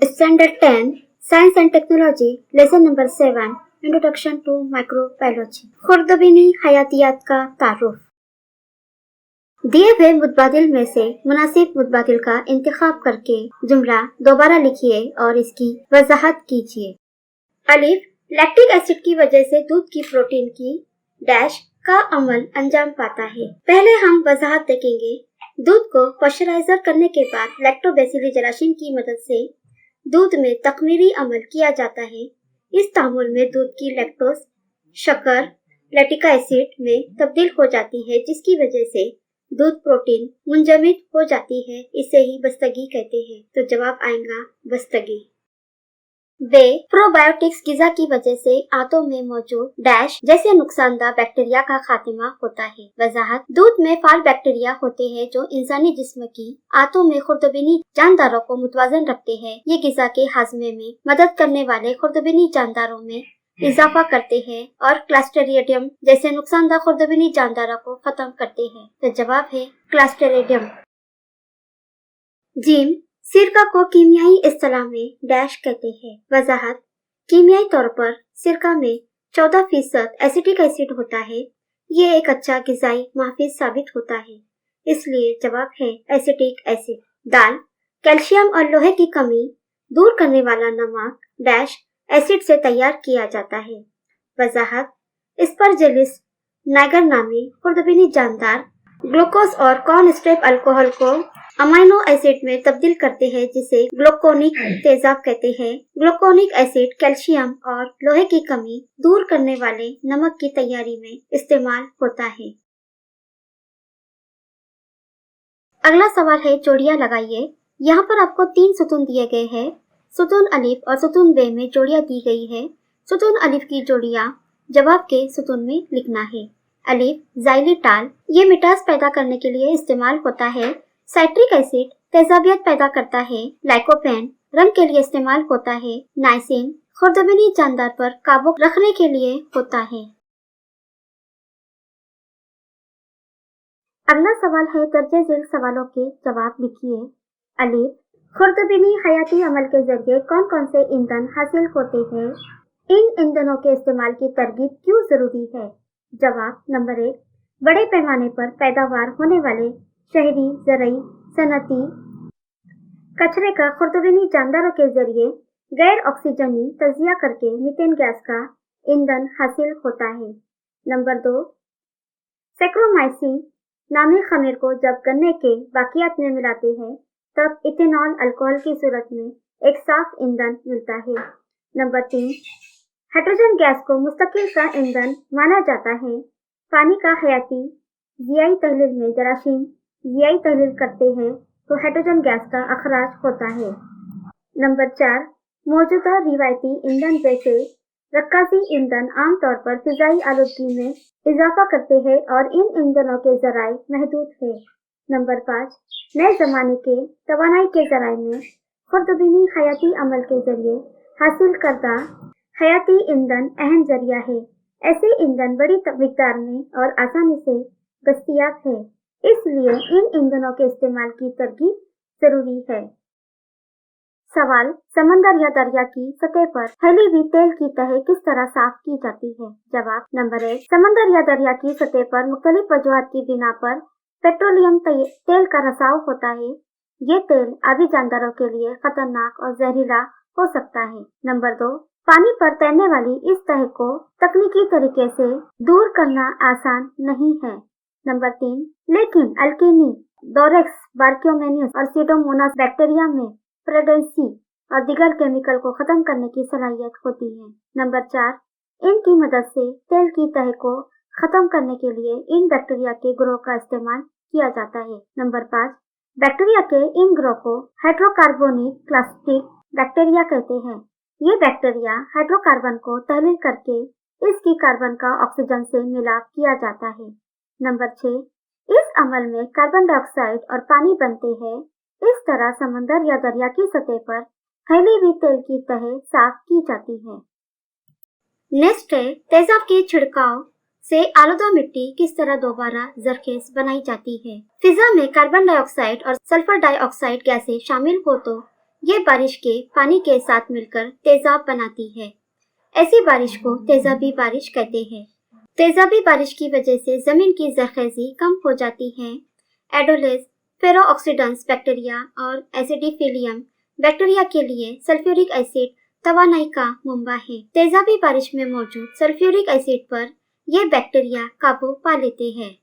Standard 10 Science and Technology Lesson number 7 Introduction to Microbiology खुर्दबीनी हयातियात का तारुफ। दिए हुए मुतबादिल में से मुनासिब मुतबादिल का इंतखाब करके जुमला दोबारा लिखिए और इसकी वजाहत कीजिए। अलिफ, लैक्टिक एसिड की वजह से दूध की प्रोटीन की डैश का अमल अंजाम पाता है। पहले हम वजाहत देखेंगे। दूध को पॉस्चराइजर करने के बाद लैक्टोबैसिली जलाशीन की मदद से दूध में तकमीरी अमल किया जाता है। इस तामुल में दूध की लैक्टोज शक्कर लैक्टिक एसिड में तब्दील हो जाती है, जिसकी वजह से दूध प्रोटीन मुंजमद हो जाती है। इसे ही बस्तगी कहते हैं। तो जवाब आएगा बस्तगी। वे प्रोबायोटिक्स गिजा की वजह से आंतों में मौजूद डैश जैसे नुकसानदा बैक्टीरिया का खात्मा होता है। वजाहत, दूध में फाल बैक्टीरिया होते हैं जो इंसानी जिस्म की आंतों में खुर्दबीनी जानदारों को मुतवाजन रखते हैं। ये गिजा के हाजमे में मदद करने वाले खुर्दबीनी जानदारों में इजाफा करते हैं और क्लस्ट्रीडियम जैसे नुकसानदा खुर्दबीनी जानदारों को खत्म करते हैं। तो जवाब है क्लस्ट्रीडियम। जीम, सिरका को कीमियाई इस्तिलाह में डैश कहते हैं। वजाहत, कीमियाई तौर पर सिरका में 14% एसिटिक एसिड होता है। ये एक अच्छा गिजाई महफिज साबित होता है, इसलिए जवाब है एसिटिक एसिड। दाल, कैल्शियम और लोहे की कमी दूर करने वाला नमक डैश एसिड से तैयार किया जाता है। वजाहत, स्परजेलिस नाइगर नामी खुर्दबीनी जानदार ग्लूकोज और कॉर्न स्ट्रेप अल्कोहल को अमाइनो एसिड में तब्दील करते हैं, जिसे ग्लूकोनिक तेजाब कहते हैं। ग्लूकोनिक एसिड कैल्शियम और लोहे की कमी दूर करने वाले नमक की तैयारी में इस्तेमाल होता है। अगला सवाल है जोड़ियां लगाइए। यहाँ पर आपको 3 सुतून दिए गए हैं। सुतून अलिफ और सुतून बे में जोड़ियां दी गई है। सुतून अलिफ की जोड़ियां जवाब के सुतून में लिखना है। अलिफ, ज़ाइलिटाल, ये मिठास पैदा करने के लिए इस्तेमाल होता है। साइट्रिक एसिड तेजाबियत पैदा करता है। लाइकोपेन रंग के लिए इस्तेमाल होता है। नाइसिन खुर्दबीनी जानदार पर काबू रखने के लिए होता है। अगला सवाल है दर्जे झेल सवालों के जवाब लिखिए। अलिफ, खुर्दबीनी हयाती अमल के जरिए कौन कौन से ईंधन हासिल होते हैं? इन ईंधनों के इस्तेमाल की तरगीब क्यों जरूरी है? जवाब नंबर 1, बड़े पैमाने पर पैदावार होने वाले शहरी ज़रई सनती कचरे का खुर्दबीनी जानदारों के जरिए गैर ऑक्सीजनी तजिया करके मीथेन गैस का ईंधन हासिल होता है। नंबर 2, सैक्रोमाइसिन नामी खमीर को जब गन्ने के बाकियात में मिलाते हैं तब इथेनॉल अल्कोहल की सूरत में एक साफ ईंधन मिलता है। नंबर 3, हाइड्रोजन गैस को मुस्तकिल का ईंधन माना जाता है। पानी का हयाती जियाई तहलील में जरासीम जियाई तहलील करते हैं तो हाइड्रोजन गैस का अखराज होता है। नंबर 4, मौजूदा रिवायती ईंधन जैसे रक्कासी ईंधन आमतौर पर फिजाई आलूदगी में इजाफा करते हैं और इन ईंधनों के जराए महदूद है। नंबर 5, नए जमाने के तवानाई के जराए में खुर्दबीनी हयाती अमल के जरिए हासिल करदा हयाती ईंधन अहम जरिया है। ऐसे ईंधन बड़ी मिकदार में और आसानी से दस्तयाब है, इसलिए इन ईंधनों के इस्तेमाल की तरगीब जरूरी है। सवाल, समंदर या दरिया की सतह पर फैली हुई तेल की तह किस तरह साफ की जाती है? जवाब नंबर 1, समंदर या दरिया की सतह पर मुख्तलिफ वजूहात की बिना पर पेट्रोलियम तेल का रसाव होता है। ये तेल आबी जानदारों के लिए खतरनाक और जहरीला हो सकता है। नंबर 2, पानी पर तैरने वाली इस तह को तकनीकी तरीके से दूर करना आसान नहीं है। नंबर 3, लेकिन अल्केनी डोरेक्स बार्कियोमेनिस और सीडोमोनास बैक्टीरिया में प्रेडेंसी और दीगर केमिकल को खत्म करने की सलाहियत होती है। नंबर 4, इनकी मदद से तेल की तह को खत्म करने के लिए इन बैक्टीरिया के ग्रोह का इस्तेमाल किया जाता है। नंबर 5, बैक्टीरिया के इन ग्रोह को हाइड्रोकार्बोनिक क्लास्टिक बैक्टीरिया कहते हैं। ये बैक्टीरिया हाइड्रोकार्बन को तहलील करके इसकी कार्बन का ऑक्सीजन से मिलाप किया जाता है। नंबर 6, इस अमल में कार्बन डाइऑक्साइड और पानी बनते हैं। इस तरह समंदर या दरिया की सतह पर फैली हुई तेल की तह साफ की जाती है। नेक्स्ट है तेजाब के छिड़काव से आलूदा मिट्टी किस तरह दोबारा जरखेज बनाई जाती है। फिजा में कार्बन डाइऑक्साइड और सल्फर डाइऑक्साइड गैसें शामिल हो तो ये बारिश के पानी के साथ मिलकर तेजाब बनाती है। ऐसी बारिश को तेजाबी बारिश कहते हैं। तेजाबी बारिश की वजह से जमीन की जरखेजी कम हो जाती है। एडोलेस, फेरोऑक्सीडेंस बैक्टीरिया और एसिडिफिलियम बैक्टीरिया के लिए सल्फ्यूरिक एसिड तवानाई का मुंबा है। तेजाबी बारिश में मौजूद सल्फ्यूरिक एसिड पर ये बैक्टीरिया काबू पा लेते हैं।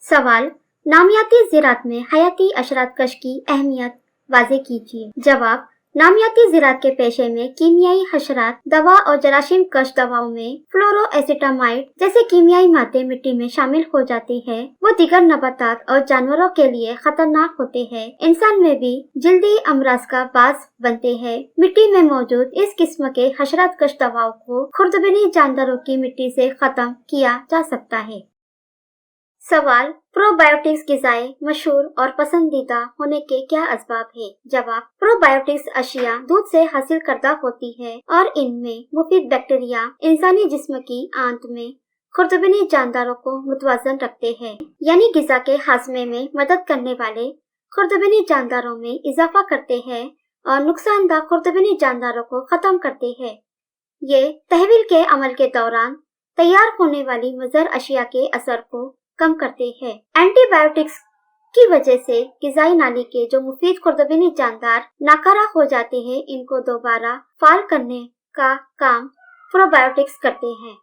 सवाल, नामियाती ज़राअत में हयाती अशरात कश की अहमियत वाज़े कीजिए। जवाब, नामियाती ज़राअत के पेशे में कीमियाई हशरात, दवा और जरासीम कश दवाओं में फ्लोरोएसिटामाइड जैसे कीमियाई मादे मिट्टी में शामिल हो जाते हैं। वो दीगर नबातात और जानवरों के लिए खतरनाक होते हैं। इंसान में भी जल्दी अमराज का बास बनते हैं। मिट्टी में मौजूद इस किस्म के हशरात कश दवाओं को खुर्दबिनी जानदारों की मिट्टी से खत्म किया जा सकता है। सवाल, प्रोबायोटिक्स ग़िज़ाएं मशहूर और पसंदीदा होने के क्या असबाब है? जवाब, प्रोबायोटिक्स अशिया दूध से हासिल करदा होती है और इनमें मुफीद बैक्टीरिया इंसानी जिस्म की आंत में खुर्दबिनी जानदारों को मुतवाज़न रखते हैं, यानी ग़िज़ा के हाज़मे में मदद करने वाले खुर्दबिनी जानदारों में इजाफा करते हैं और नुकसानदा खुर्दबिनी जानदारों को खत्म करते हैं। ये तहवील के अमल के दौरान तैयार होने वाली मुज़र अशिया के असर को कम करते हैं। एंटीबायोटिक्स की वजह से ग़िज़ाई नाली के जो मुफीद खुर्दबिनी जानदार नाकारा हो जाते हैं, इनको दोबारा फाल करने का काम प्रोबायोटिक्स करते हैं।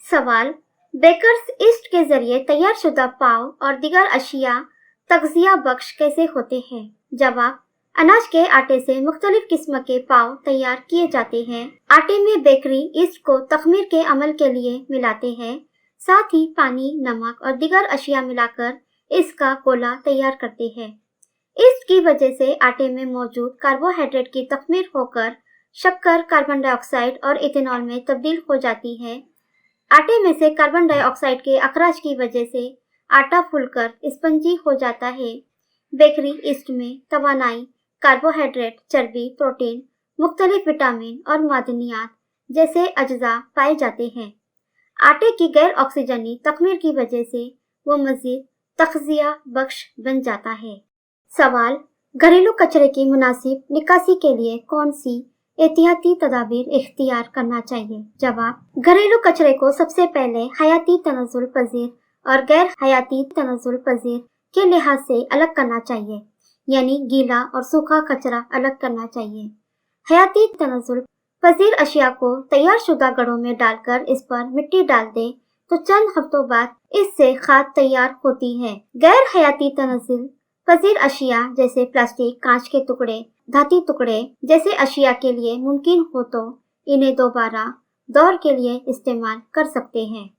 सवाल, बेकर्स ईस्ट के जरिए तैयार शुदा पाव और दीगर अशिया तग़ज़िया बख्श कैसे होते हैं? जवाब, अनाज के आटे से मुख्तलिफ किस्म के पाव तैयार किए जाते हैं। आटे में बेकरी ईस्ट को तखमीर के अमल के लिए मिलाते हैं। साथ ही पानी, नमक और दीगर अशिया मिलाकर इसका गोला तैयार करते हैं। ईस्ट की वजह से आटे में मौजूद कार्बोहाइड्रेट की तखमीर होकर शक्कर, कार्बन डाइऑक्साइड और इथेनॉल में तब्दील हो जाती है। आटे में से कार्बन डाइऑक्साइड के अखराज की वजह से आटा फूलकर स्पंजी हो जाता है। बेकरी ईस्ट में तवानाई, कार्बोहाइड्रेट, चर्बी, प्रोटीन, मुख्तलिफ विटामिन और मादनियात जैसे अज्जा पाए जाते हैं। आटे की गैर ऑक्सीजनी तखमीर की वजह से वो मजीद तग़ज़िया बख्श बन जाता है। सवाल, घरेलू कचरे की मुनासिब निकासी के लिए कौन सी एहतियाती तदाबीर इख्तियार करना चाहिए? जवाब, घरेलू कचरे को सबसे पहले हयाती तनज़्ज़ुल पज़ीर और गैर हयाती तनज़्ज़ुल पज़ीर के लिहाज से अलग करना चाहिए, यानी गीला और सूखा कचरा अलग करना चाहिए। हयाती तनज़्ज़ुल पज़ीर अशिया को तैयार शुदा गड़ों में डालकर इस पर मिट्टी डाल दे तो चंद हफ्तों बाद इससे खाद तैयार होती है। गैर हयाती तनज़्ज़ुल पज़ीर अशिया जैसे प्लास्टिक, कांच के टुकड़े, धाती टुकड़े जैसे अशिया के लिए मुमकिन हो तो इन्हें दोबारा दौर के लिए इस्तेमाल कर सकते हैं।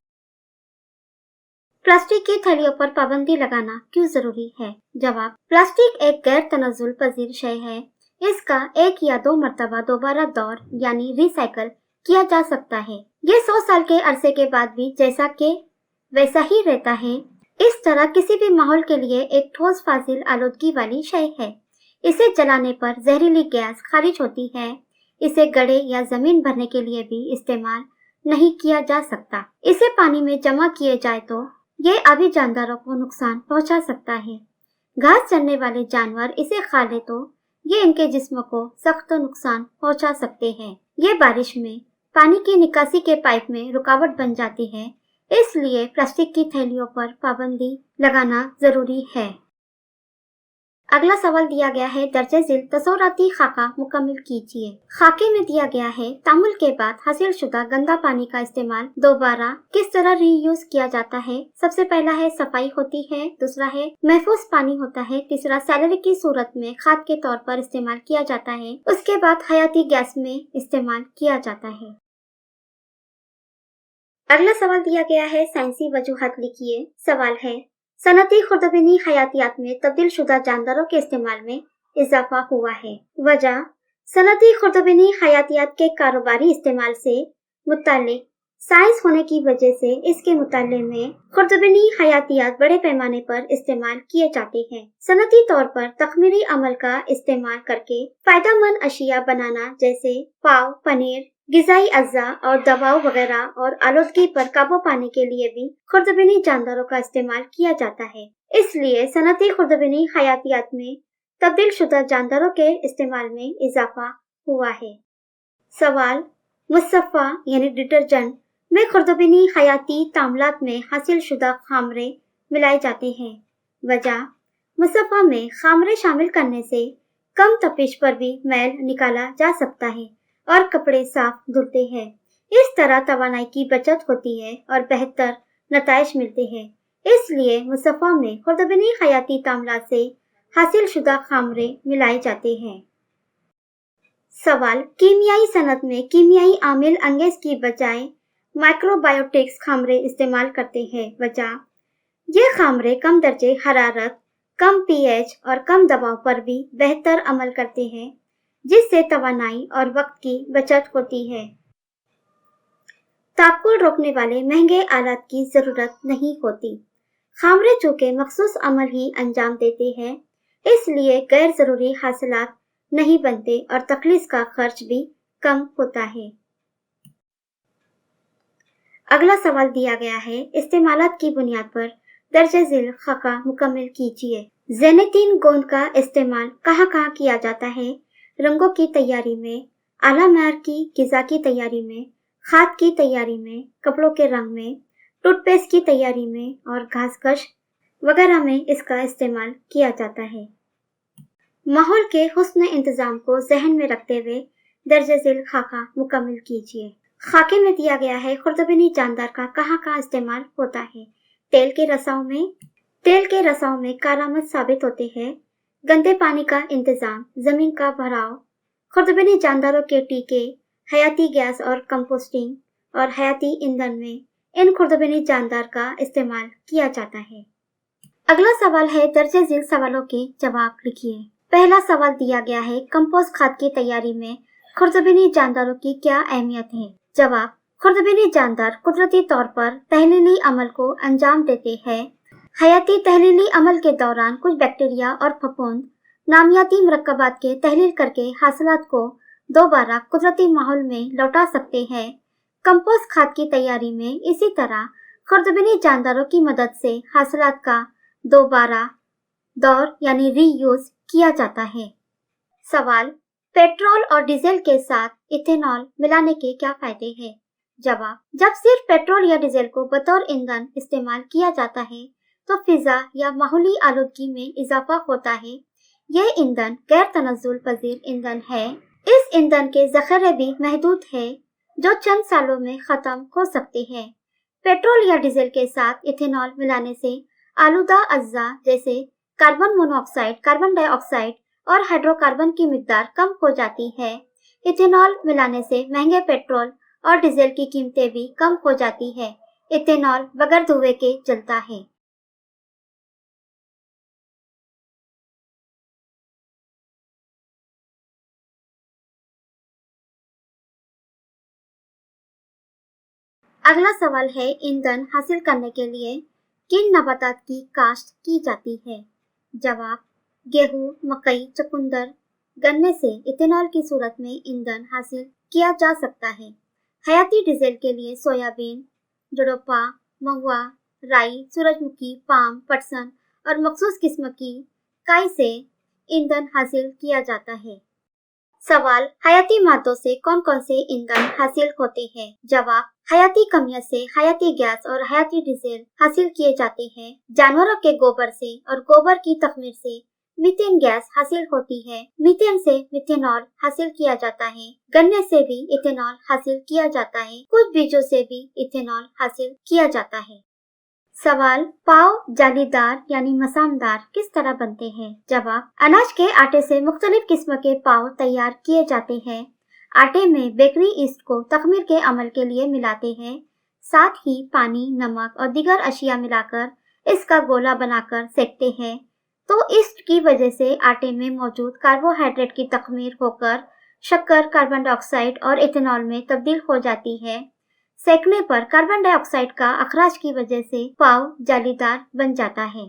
प्लास्टिक की थैलियों पर पाबंदी लगाना क्यों जरूरी है? जवाब, प्लास्टिक एक गैर तनज़्ज़ुल पज़ीर शय है। इसका 1 या 2 मरतबा दोबारा दौर यानी रिसाइकल किया जा सकता है। ये 100 साल के अरसे के बाद भी जैसा के वैसा ही रहता है। इस तरह किसी भी माहौल के लिए एक ठोस फाजिल आलूदगी वाली शय है। इसे जलाने पर जहरीली गैस खारिज होती है। इसे गड्ढे या जमीन भरने के लिए भी इस्तेमाल नहीं किया जा सकता। इसे पानी में जमा किए जाए तो ये आबी जानदारों को नुकसान पहुंचा सकता है। घास चरने वाले जानवर इसे खा ले तो ये इनके जिस्म को सख्त नुकसान पहुंचा सकते हैं। ये बारिश में पानी की निकासी के पाइप में रुकावट बन जाती है, इसलिए प्लास्टिक की थैलियों पर पाबंदी लगाना जरूरी है। अगला सवाल दिया गया है, दर्जे झिल तसौराती खाका मुकम्मल कीजिए। खाके में दिया गया है, तामुल के बाद हासिल शुदा गंदा पानी का इस्तेमाल दोबारा किस तरह रीयूज किया जाता है? सबसे पहला है सफाई होती है, दूसरा है महफूज पानी होता है, तीसरा सैलरी की सूरत में खाद के तौर पर इस्तेमाल किया जाता है, उसके बाद हयाती गैस में इस्तेमाल किया जाता है। अगला सवाल दिया गया है, साइंसी वजूहत लिखिए। सवाल है, सनती खुर्दबिनी हयातियात में तब्दील शुदा जानदारों के इस्तेमाल में इजाफा हुआ है। वजह, सनती खुर्दबिनी हयातियात के कारोबारी इस्तेमाल से मुताल्लिक साइंस होने की वजह से इसके मुताले में खुर्दबिनी हयातियात बड़े पैमाने पर इस्तेमाल किए जाते हैं। सनती तौर पर तखमीरी अमल का इस्तेमाल करके फायदेमंद अशिया बनाना जैसे पाव, पनीर, ग़िज़ाई अज़्ज़ा और दवाओं वगैरह और आलूदगी पर काबू पाने के लिए भी खुर्दबीनी जानदारों का इस्तेमाल किया जाता है। इसलिए सनती खुर्दबीनी हयातियात में तब्दील शुदा जानदारों के इस्तेमाल में इजाफा हुआ है। सवाल, मुसफ़ा यानी डिटर्जेंट में खुर्दबीनी हयाती तामलात में हासिल शुदा खामरे मिलाए जाते हैं। वजह, मुसफ़ा में खामरे शामिल करने से कम तपिश पर भी मैल निकाला जा सकता है और कपड़े साफ धुलते हैं। इस तरह तवानाई की बचत होती है और बेहतर नताइज मिलते हैं। इसलिए मुसफ़ा में खुर्दबीनी हयाती तामलात से हासिल शुदा खामरे मिलाए जाते हैं। सवाल, कीमियाई सनत में कीमियाई आमिल अंगेज की बजाय माइक्रोबायोटिक्स खामरे इस्तेमाल करते हैं। वजह, ये खामरे कम दर्जे हरारत, कम पीएच और कम दबाव पर भी बेहतर अमल करते हैं, जिससे तवानाई और वक्त की बचत होती है। ताकुल रोकने वाले महंगे आलात की जरूरत नहीं होती। खामरे चूंकि मखसूस अमल ही अंजाम देते हैं, इसलिए गैर जरूरी हासिलात नहीं बनते और तखलीस का खर्च भी कम होता है। अगला सवाल दिया गया है, इस्तेमालात की बुनियाद पर दर्जे झील खाका मुकम्मल कीजिए। ज़ैनेतीन गोंद का इस्तेमाल कहाँ कहाँ किया जाता है? रंगों की तैयारी में, आला मैर की ग़िज़ा की तैयारी में, खाद की तैयारी में, कपड़ों के रंग में, टूथपेस्ट की तैयारी में और घासकश वगैरह में इसका इस्तेमाल किया जाता है। माहौल के हुस्न इंतजाम को जहन में रखते हुए दर्जे झील खाका मुकम्मल कीजिए। खाके में दिया गया है, खुर्दबीनी जानदार का कहाँ कहाँ इस्तेमाल होता है? तेल के रसाओं में कारामद साबित होते हैं। गंदे पानी का इंतजाम, जमीन का भराव, खुर्दबीनी जानदारों के टीके, हयाती गैस और कंपोस्टिंग और हयाती ईंधन में इन खुर्दबीनी जानदार का इस्तेमाल किया जाता है। अगला सवाल है, दर्जे झील सवालों के जवाब लिखिए। पहला सवाल दिया गया है, कंपोस्ट खाद की तैयारी में खुर्दबीनी जानदारों की क्या अहमियत है? जवाब, खुर्दबीनी जानदार कुदरती तौर पर तहलीली अमल को अंजाम देते हैं। हयाती तहलीली अमल के दौरान कुछ बैक्टीरिया और फफूंद नामियाती मरकबात के तहलील करके हासिलात को दोबारा कुदरती माहौल में लौटा सकते हैं। कंपोस्ट खाद की तैयारी में इसी तरह खुर्दबीनी जानदारों की मदद से हासिलात का दोबारा दौर यानी रीयूज किया जाता है। सवाल, पेट्रोल और डीजल के साथ इथेनॉल मिलाने के क्या फायदे हैं? जवाब, जब सिर्फ पेट्रोल या डीजल को बतौर ईंधन इस्तेमाल किया जाता है तो फिजा या माहौली आलूदगी में इजाफा होता है। यह ईंधन गैर तनज़्ज़ुल पजीर ईंधन है। इस ईंधन के ज़ख़ीरे भी महदूद है, जो चंद सालों में खत्म हो सकते हैं। पेट्रोल या डीजल के साथ इथेनॉल मिलाने से आलूदा अज्जा जैसे कार्बन मोनोऑक्साइड, कार्बन डाइऑक्साइड और हाइड्रोकार्बन की मिकदार कम हो जाती है। इथेनॉल मिलाने से महंगे पेट्रोल और डीजल की कीमतें भी कम हो जाती है। इथेनॉल बगैर धुएं के जलता है। अगला सवाल है, ईंधन हासिल करने के लिए किन नबातात की काश्त की जाती है? जवाब, गेहूं, मकई, चुकंदर, गन्ने से इथेनॉल की सूरत में ईंधन हासिल किया जा सकता है। हयाती डीजल के लिए सोयाबीन, जड़ोपा, महुआ, राई, सूरजमुखी, पाम, पटसन और मखसूस किस्म की काई से ईंधन हासिल किया जाता है। सवाल, हयाती मादों से कौन कौन से ईंधन हासिल होते हैं? जवाब, हयाती कमियों से हयाती गैस और हयाती डीजल हासिल किए जाते हैं। जानवरों के गोबर से और गोबर की तखमीर से मीथेन गैस हासिल होती है। मीथेन से मिथेनॉल हासिल किया जाता है। गन्ने से भी इथेनॉल हासिल किया जाता है। कुछ बीजों से भी इथेनॉल हासिल किया जाता है। सवाल, पाव जालीदार यानी मसामदार किस तरह बनते हैं? जवाब, अनाज के आटे से मुख्तलिफ किस्म के पाव तैयार किए जाते हैं। आटे में बेकरी ईस्ट को तखमीर के अमल के लिए मिलाते हैं। साथ ही पानी, नमक और दीगर अशिया मिलाकर इसका गोला बनाकर सेकते हैं। तो ईस्ट की वजह से आटे में मौजूद कार्बोहाइड्रेट की तखमीर होकर शक्कर, कार्बन डाइऑक्साइड और इथेनॉल में तब्दील हो जाती है। सेकने पर कार्बन डाइऑक्साइड का अखराज की वजह से पाव जालीदार बन जाता है।